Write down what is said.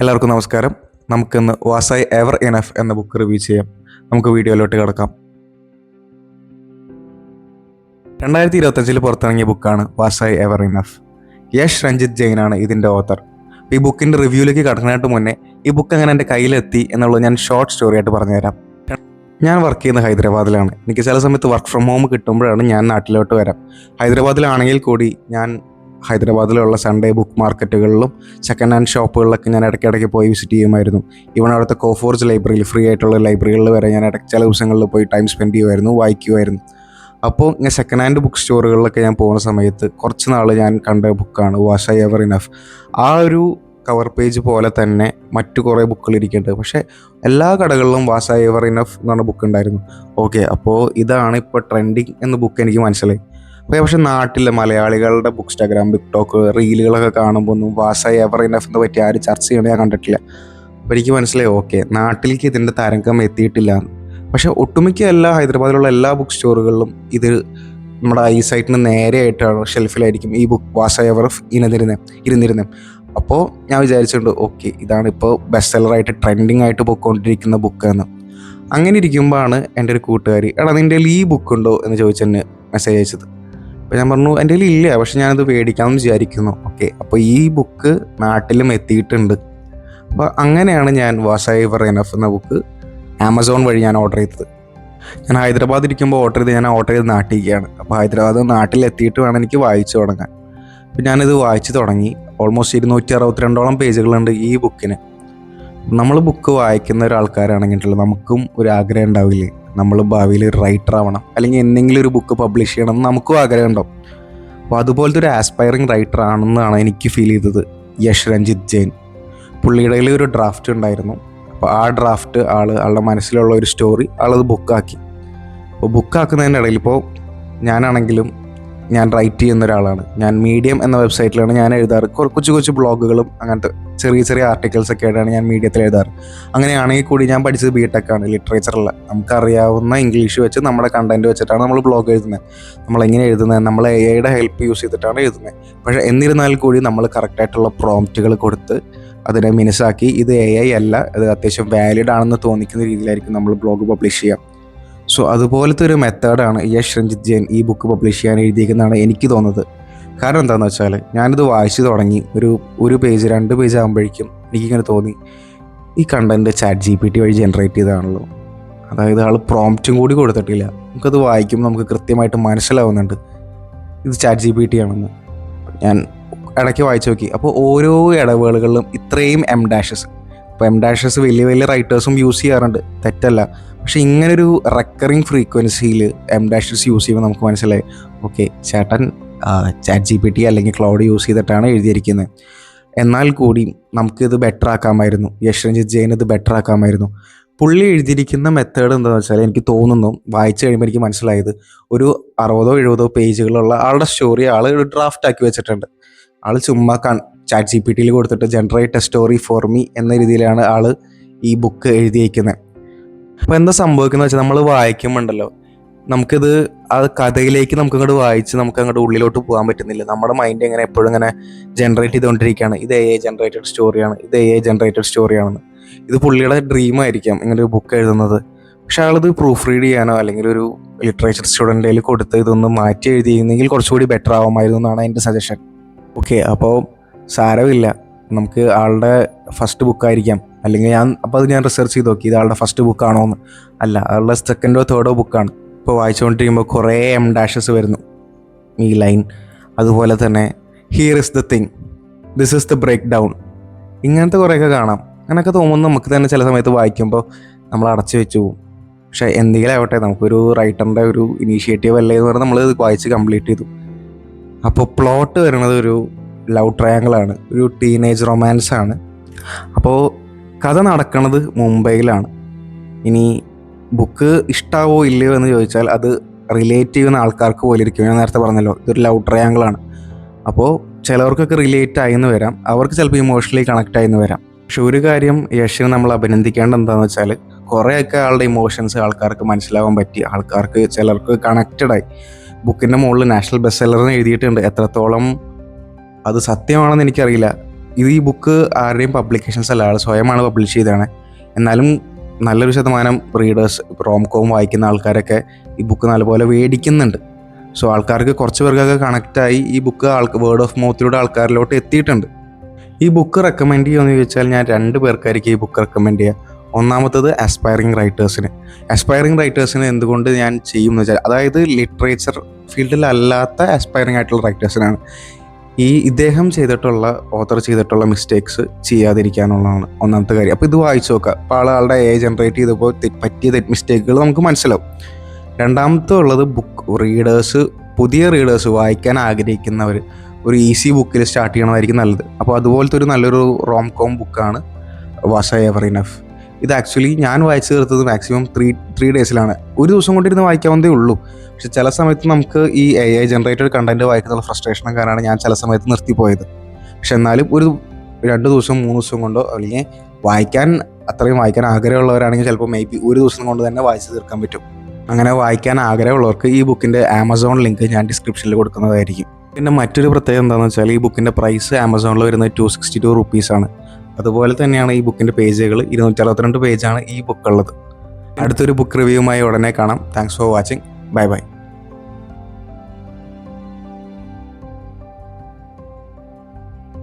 എല്ലാവർക്കും നമസ്കാരം. നമുക്കിന്ന് വാസ് ഐ എവർ ഇനഫ് എന്ന ബുക്ക് റിവ്യൂ ചെയ്യാം. നമുക്ക് വീഡിയോയിലോട്ട് കിടക്കാം. 2025 പുറത്തിറങ്ങിയ ബുക്കാണ് was I ever enough. Yash Ranjith ജെയിനാണ് ഇതിൻ്റെ ഓത്തർ. ഈ ബുക്കിൻ്റെ റിവ്യൂയിലേക്ക് കടക്കാനായിട്ട് മുന്നേ ഈ ബുക്ക് എങ്ങനെ എൻ്റെ കയ്യിലെത്തി എന്നുള്ളത് ഞാൻ ഷോർട്ട് സ്റ്റോറി ആയിട്ട് പറഞ്ഞുതരാം. ഞാൻ വർക്ക് ചെയ്യുന്ന ഹൈദരാബാദിലാണ്. എനിക്ക് ചില സമയത്ത് വർക്ക് ഫ്രം ഹോം കിട്ടുമ്പോഴാണ് ഞാൻ നാട്ടിലോട്ട് വരാം. ഹൈദരാബാദിലാണെങ്കിൽ കൂടി ഞാൻ ഹൈദരാബാദിലുള്ള സൺഡേ ബുക്ക് മാർക്കറ്റുകളിലും സെക്കൻഡ് ഹാൻഡ് ഷോപ്പുകളിലൊക്കെ ഞാൻ ഇടയ്ക്കിടയ്ക്ക് പോയി വിസിറ്റ് ചെയ്യുമായിരുന്നു. ഈവൺ അവിടുത്തെ കോഫോർജ് ലൈബ്രറിയിൽ ഫ്രീ ആയിട്ടുള്ള ലൈബ്രറികളിൽ വരെ ഞാൻ ചില ദിവസങ്ങളിൽ പോയി ടൈം സ്പെൻഡ് ചെയ്യുമായിരുന്നു, വായിക്കുമായിരുന്നു. അപ്പോൾ ഇങ്ങനെ സെക്കൻഡ് ഹാൻഡ് ബുക്ക് സ്റ്റോറുകളിലൊക്കെ ഞാൻ പോകുന്ന സമയത്ത് കുറച്ച് നാൾ ഞാൻ കണ്ട ബുക്കാണ് വാസ് ഐ എവർ ഇനഫ്. ആ ഒരു കവർ പേജ് പോലെ തന്നെ മറ്റു കുറേ ബുക്കുകൾ ഇരിക്കുന്നുണ്ട്. പക്ഷേ എല്ലാ കടകളിലും വാസ് ഐ എവർ ഇനഫ് എന്ന് പറഞ്ഞ ബുക്ക് ഉണ്ടായിരുന്നു. ഓക്കെ, അപ്പോൾ ഇതാണ് ഇപ്പോൾ ട്രെൻഡിങ് എന്ന ബുക്ക് എനിക്ക് മനസ്സിലായി. പക്ഷേ നാട്ടിലെ മലയാളികളുടെ ബുക്ക്സ്റ്റാഗ്രാം, ബിക്ടോക്ക്, റീലുകളൊക്കെ കാണുമ്പോൾ ഒന്നും വാസ് ഐ എവർ ഇനഫിനെ പറ്റി ആരും ചർച്ച ചെയ്യണത് ഞാൻ കണ്ടിട്ടില്ല. അപ്പോൾ എനിക്ക് മനസ്സിലായി, ഓക്കെ, നാട്ടിലേക്ക് ഇതിൻ്റെ തരംഗം എത്തിയിട്ടില്ല. പക്ഷേ ഒട്ടുമിക്ക ഹൈദരാബാദിലുള്ള എല്ലാ ബുക്ക് സ്റ്റോറുകളിലും ഇത് നമ്മുടെ ഐസൈറ്റിന് നേരെയായിട്ടാണ് ഷെൽഫിലായിരിക്കും ഈ ബുക്ക് വാസ് ഐ എവർ ഇരുന്നിരുന്നത്. അപ്പോൾ ഞാൻ വിചാരിച്ചിട്ടുണ്ട്, ഓക്കെ, ഇതാണ് ഇപ്പോൾ ബെസ്റ്റ് സെല്ലറായിട്ട് ട്രെൻഡിങ് ആയിട്ട് പോയിക്കൊണ്ടിരിക്കുന്ന ബുക്കെന്ന്. അങ്ങനെ ഇരിക്കുമ്പോഴാണ് എൻ്റെ ഒരു കൂട്ടുകാരി, എടാ നിൻ്റെ ഈ ബുക്കുണ്ടോ എന്ന് ചോദിച്ചെന്നെ മെസ്സേജ് അയച്ചത്. അപ്പോൾ ഞാൻ പറഞ്ഞു, എൻ്റെ കയ്യിൽ ഇല്ല, പക്ഷെ ഞാനത് മേടിക്കാമെന്ന് വിചാരിക്കുന്നു. ഓക്കെ, അപ്പോൾ ഈ ബുക്ക് നാട്ടിലും എത്തിയിട്ടുണ്ട്. അപ്പോൾ അങ്ങനെയാണ് ഞാൻ വാസ് ഐ എവർ ഇനഫ് എന്ന ബുക്ക് ആമസോൺ വഴി ഞാൻ ഓർഡർ ചെയ്തത്. ഞാൻ ഹൈദരാബാദ് ഇരിക്കുമ്പോൾ ഓർഡർ ചെയ്ത് നാട്ടിലേക്കാണ്. അപ്പോൾ ഹൈദരാബാദ് നാട്ടിലെത്തിയിട്ട് വേണം എനിക്ക് വായിച്ചു തുടങ്ങാൻ. അപ്പോൾ ഞാനിത് വായിച്ചു തുടങ്ങി. ഓൾമോസ്റ്റ് 262 പേജുകളുണ്ട് ഈ ബുക്കിന്. നമ്മൾ ബുക്ക് വായിക്കുന്ന ഒരാൾക്കാരാണെങ്കിൽ നമുക്കും ഒരു ആഗ്രഹം ഉണ്ടാവില്ലേ, നമ്മൾ ഭാവിയിൽ ഒരു റൈറ്റർ ആവണം, അല്ലെങ്കിൽ എന്തെങ്കിലും ഒരു ബുക്ക് പബ്ലിഷ് ചെയ്യണം എന്ന് നമുക്കും ആഗ്രഹം ഉണ്ടാവും. അപ്പോൾ അതുപോലത്തെ ഒരു ആസ്പയറിങ് റൈറ്റർ ആണെന്നാണ് എനിക്ക് ഫീൽ ചെയ്തത് യഷ് രഞ്ജിത്ത് ജെയിൻ. പുള്ളിയുടെ കയ്യിൽ ഒരു ഡ്രാഫ്റ്റ് ഉണ്ടായിരുന്നു. അപ്പോൾ ആ ഡ്രാഫ്റ്റ് ആളുടെ മനസ്സിലുള്ള ഒരു സ്റ്റോറി ആളത് ബുക്കാക്കി. അപ്പോൾ ബുക്കാക്കുന്നതിൻ്റെ ഇടയിൽ ഇപ്പോൾ ഞാനാണെങ്കിലും ഞാൻ റൈറ്റ് ചെയ്യുന്ന ഒരാളാണ്. ഞാൻ മീഡിയം എന്ന വെബ്സൈറ്റിലാണ് ഞാൻ എഴുതാറ്. കൊച്ചു ബ്ലോഗുകളും അങ്ങനത്തെ ചെറിയ ആർട്ടിക്കിൾസൊക്കെ ആയിട്ടാണ് ഞാൻ മീഡിയത്തിൽ എഴുതാറ്. അങ്ങനെയാണെങ്കിൽ കൂടി ഞാൻ പഠിച്ചത് ബിടെക്കാണ്, ലിറ്ററേച്ചറല്ല. നമുക്കറിയാവുന്ന ഇംഗ്ലീഷ് വെച്ച് നമ്മുടെ കണ്ടൻറ്റ് വെച്ചിട്ടാണ് നമ്മൾ ബ്ലോഗ് എഴുതുന്നത്. നമ്മളെങ്ങനെ എഴുതുന്നത്, നമ്മൾ എഐയുടെ ഹെൽപ്പ് യൂസ് ചെയ്തിട്ടാണ് എഴുതുന്നത്. പക്ഷേ എന്നിരുന്നാൽ കൂടി നമ്മൾ കറക്റ്റായിട്ടുള്ള പ്രോംപ്റ്റുകൾ കൊടുത്ത് അതിനെ മിനുസാക്കി ഇത് AI അല്ല, അത് അത്യാവശ്യം വാലിഡ് ആണെന്ന് തോന്നിക്കുന്ന രീതിയിലായിരിക്കും നമ്മൾ ബ്ലോഗ് പബ്ലിഷ് ചെയ്യുക. സോ അതുപോലത്തെ ഒരു മെത്തേഡാണ് യഷ് രഞ്ജിത്ത് ജെയിൻ ഈ ബുക്ക് പബ്ലിഷ് ചെയ്യാൻ എഴുതിയിരിക്കുന്നതാണ് എനിക്ക് തോന്നുന്നത്. കാരണം എന്താണെന്ന് വെച്ചാൽ ഞാനിത് വായിച്ചു തുടങ്ങി ഒരു പേജ് 2 പേജ് ആകുമ്പോഴേക്കും എനിക്കിങ്ങനെ തോന്നി, ഈ കണ്ടൻറ്റ് ChatGPT വഴി ജനറേറ്റ് ചെയ്തതാണല്ലോ. അതായത് ആൾ പ്രോംപ്റ്റും കൂടി കൊടുത്തിട്ടില്ല. നമുക്കത് വായിക്കുമ്പോൾ നമുക്ക് കൃത്യമായിട്ട് മനസ്സിലാവുന്നുണ്ട് ഇത് ChatGPT ആണെന്ന്. ഞാൻ ഇടയ്ക്ക് വായിച്ചു നോക്കി. അപ്പോൾ ഓരോ ഇടവേളകളിലും ഇത്രയും എം ഡാഷസ്, ഇപ്പോൾ എം ഡാഷസ് വലിയ റൈറ്റേഴ്സും യൂസ് ചെയ്യാറുണ്ട്, തെറ്റല്ല. പക്ഷേ ഇങ്ങനൊരു റെക്കറിങ് ഫ്രീക്വൻസിയിൽ എം ഡാഷസ് യൂസ് ചെയ്യുമ്പോൾ നമുക്ക് മനസ്സിലായി, ഓക്കെ, ചേട്ടൻ ChatGPT അല്ലെങ്കിൽ ക്ലൗഡ് യൂസ് ചെയ്തിട്ടാണ് എഴുതിയിരിക്കുന്നത്. എന്നാൽ കൂടി നമുക്കിത് ബെറ്റർ ആക്കാമായിരുന്നു. യഷ് രഞ്ജിത്ത് ജെയിൻ ഇത് ബെറ്റർ ആക്കാമായിരുന്നു. പുള്ളി എഴുതിയിരിക്കുന്ന മെത്തേഡ് എന്താണെന്ന് വെച്ചാൽ എനിക്ക് തോന്നുന്നു, വായിച്ചു കഴിയുമ്പോൾ എനിക്ക് മനസ്സിലായത്, ഒരു 60-70 പേജുകളുള്ള ആളുടെ സ്റ്റോറി ഒരു ഡ്രാഫ്റ്റ് ആക്കി വെച്ചിട്ടുണ്ട്. ചുമ്മാ ChatGPTയിൽ കൊടുത്തിട്ട് generate A story for me എന്ന രീതിയിലാണ് ഈ ബുക്ക് എഴുതിയിരിക്കുന്നത്. അപ്പോൾ എന്താ സംഭവിക്കുന്നത് വെച്ചാൽ നമ്മൾ വായിക്കുമ്പോണ്ടല്ലോ, നമുക്കിത് കഥയിലേക്ക് നമുക്കങ്ങോട്ട് വായിച്ച് നമുക്കങ്ങോട്ട് ഉള്ളിലോട്ട് പോകാൻ പറ്റുന്നില്ല. നമ്മുടെ മൈൻഡ് എപ്പോഴും ഇങ്ങനെ ജനറേറ്റ് ചെയ്തുകൊണ്ടിരിക്കുകയാണ്. ഇത് AI ജനറേറ്റഡ് സ്റ്റോറിയാണെന്ന്. ഇത് പുള്ളിയുടെ ഡ്രീമായിരിക്കാം ഇങ്ങനെ ഒരു ബുക്ക് എഴുതുന്നത്. പക്ഷെ ആളിത് പ്രൂഫ് റീഡ് ചെയ്യാനോ അല്ലെങ്കിൽ ഒരു ലിറ്ററേച്ചർ സ്റ്റുഡൻറ്റിൽ കൊടുത്ത് ഇതൊന്ന് മാറ്റി എഴുതിയിരുന്നെങ്കിൽ കുറച്ചുകൂടി ബെറ്റർ ആവുമായിരുന്നു എന്നാണ് എൻ്റെ സജഷൻ. ഓക്കെ, അപ്പോൾ സാരമില്ല, നമുക്ക് ആളുടെ ഫസ്റ്റ് ബുക്കായിരിക്കാം. അല്ലെങ്കിൽ അത് ഞാൻ റിസർച്ച് ചെയ്ത് നോക്കി, ഇത് ആളുടെ ഫസ്റ്റ് ബുക്കാണോ എന്ന്. അല്ല, ആളുടെ സെക്കൻഡോ തേർഡോ ബുക്കാണ്. ഇപ്പോൾ വായിച്ചുകൊണ്ടിരിക്കുമ്പോൾ കുറേ എം ഡാഷസ് വരുന്നു, ഈ ലൈൻ. അതുപോലെ തന്നെ here is the thing, this is the breakdown, ഇങ്ങനത്തെ കുറേയൊക്കെ കാണാം. അങ്ങനെയൊക്കെ തോന്നുന്നു നമുക്ക് തന്നെ ചില സമയത്ത് വായിക്കുമ്പോൾ നമ്മൾ അടച്ചു വെച്ച് പോകും. പക്ഷേ എന്തെങ്കിലും ആവട്ടെ, നമുക്കൊരു റൈറ്ററിൻ്റെ ഒരു ഇനീഷ്യേറ്റീവ് അല്ലേ എന്ന് പറഞ്ഞാൽ നമ്മൾ കംപ്ലീറ്റ് ചെയ്തു. അപ്പോൾ പ്ലോട്ട് വരുന്നത് ഒരു ലവ് ട്രയാങ്കിളാണ്, ഒരു ടീനേജ് റൊമാൻസാണ്. അപ്പോൾ കഥ നടക്കുന്നത് മുംബൈയിലാണ്. ഇനി ബുക്ക് ഇഷ്ടാവോ ഇല്ലയോ എന്ന് ചോദിച്ചാൽ അത് റിലേറ്റ് ചെയ്യുന്ന ആൾക്കാർക്ക് പോലെ ഇരിക്കും. ഞാൻ നേരത്തെ പറഞ്ഞല്ലോ, ഇതൊരു ലവ് ട്രയാങ്കിളാണ്. അപ്പോൾ ചിലവർക്കൊക്കെ റിലേറ്റ് ആയെന്ന് വരാം, അവർക്ക് ചിലപ്പോൾ ഇമോഷണലി കണക്റ്റ് ആയെന്ന് വരാം. പക്ഷെ ഒരു കാര്യം യഷിനെ നമ്മൾ അഭിനന്ദിക്കേണ്ട എന്താണെന്ന് വെച്ചാൽ, കുറേയൊക്കെ ആളുടെ ഇമോഷൻസ് ആൾക്കാർക്ക് മനസ്സിലാവാൻ പറ്റി. ചിലർക്ക് കണക്റ്റഡായി. ബുക്കിൻ്റെ മുകളിൽ നാഷണൽ ബെസ്റ്റ് സെല്ലറിന് എഴുതിയിട്ടുണ്ട്. എത്രത്തോളം അത് സത്യമാണെന്ന് എനിക്കറിയില്ല. ഈ ബുക്ക് ആരുടെയും പബ്ലിക്കേഷൻസ് അല്ല, ആൾ സ്വയമാണ് പബ്ലിഷ് ചെയ്തതാണ്. എന്നാലും നല്ലൊരു ശതമാനം റീഡേഴ്സ്, റോം കോം വായിക്കുന്ന ആൾക്കാരൊക്കെ ഈ ബുക്ക് നല്ലപോലെ മേടിക്കുന്നുണ്ട്. സോ ആൾക്കാർക്ക് കുറച്ച് പേർക്കൊക്കെ കണക്റ്റായി ഈ ബുക്ക് വേർഡ് ഓഫ് മൗത്തിലൂടെ ആൾക്കാരിലോട്ട് എത്തിയിട്ടുണ്ട്. ഈ ബുക്ക് റെക്കമെൻഡ് ചെയ്യുമെന്ന് ചോദിച്ചാൽ ഞാൻ 2 പേർക്കായിരിക്കും ഈ ബുക്ക് റെക്കമെൻഡ് ചെയ്യുക. ഒന്നാമത്തത് ആസ്പയറിംഗ് റൈറ്റേഴ്സിന് എന്തുകൊണ്ട് ഞാൻ ചെയ്യുമെന്ന് വെച്ചാൽ, അതായത് ലിറ്ററേച്ചർ ഫീൽഡിലല്ലാത്ത ആസ്പയറിംഗ് ആയിട്ടുള്ള റൈറ്റേഴ്സിനാണ്. ഇദ്ദേഹം ഓത്തർ ചെയ്തിട്ടുള്ള മിസ്റ്റേക്സ് ചെയ്യാതിരിക്കാനുള്ളതാണ് ഒന്നാമത്തെ കാര്യം. അപ്പോൾ ഇത് വായിച്ചു നോക്കുക. അപ്പോൾ ആളുടെ ജനറേറ്റ് ചെയ്തപ്പോൾ പറ്റിയ മിസ്റ്റേക്കുകൾ നമുക്ക് മനസ്സിലാവും. രണ്ടാമത്തെ ഉള്ളത് പുതിയ റീഡേഴ്സ് വായിക്കാൻ ആഗ്രഹിക്കുന്നവർ ഒരു ഈസി ബുക്കിൽ സ്റ്റാർട്ട് ചെയ്യണമായിരിക്കും നല്ലത്. അപ്പോൾ അതുപോലത്തെ നല്ലൊരു റോം കോം ബുക്കാണ് വാസ് ഐ എവർ ഇനഫ്. ഇത് ആക്ച്വലി ഞാൻ വായിച്ചു തീർത്തത് മാക്സിമം 3 ഡേയ്സിലാണ്. ഒരു ദിവസം കൊണ്ടിരുന്ന് വായിക്കാവുന്നതേ ഉള്ളൂ. പക്ഷെ ചില സമയത്ത് നമുക്ക് ഈ AI ജനറേറ്റഡ് കണ്ടന്റ് വായിക്കുന്ന ഫ്രസ്ട്രേഷനും കാരണമാണ് ഞാൻ ചില സമയത്ത് നിർത്തിപ്പോയത്. പക്ഷെ എന്നാലും ഒരു 2 ദിവസം 3 ദിവസം കൊണ്ടോ, അല്ലെങ്കിൽ അത്രയും വായിക്കാൻ ആഗ്രഹമുള്ളവരാണെങ്കിൽ ചിലപ്പോൾ മേ ബി ഒരു ദിവസം കൊണ്ട് തന്നെ വായിച്ചു തീർക്കാൻ പറ്റും. അങ്ങനെ വായിക്കാൻ ആഗ്രഹമുള്ളവർക്ക് ഈ ബുക്കിൻ്റെ ആമസോൺ ലിങ്ക് ഞാൻ ഡിസ്ക്രിപ്ഷനിൽ കൊടുക്കുന്നതായിരിക്കും. പിന്നെ മറ്റൊരു പ്രത്യേകത എന്താണെന്ന് വെച്ചാൽ, ഈ ബുക്കിൻ്റെ പ്രൈസ് ആമസോണിൽ വരുന്നത് 262 റുപ്പീസാണ്. അതുപോലെ തന്നെയാണ് ഈ ബുക്കിൻ്റെ പേജുകൾ 262 പേജാണ് ഈ ബുക്കുള്ളത്. അടുത്തൊരു ബുക്ക് റിവ്യൂവുമായി ഉടനെ കാണാം. Thanks for watching. Bye bye.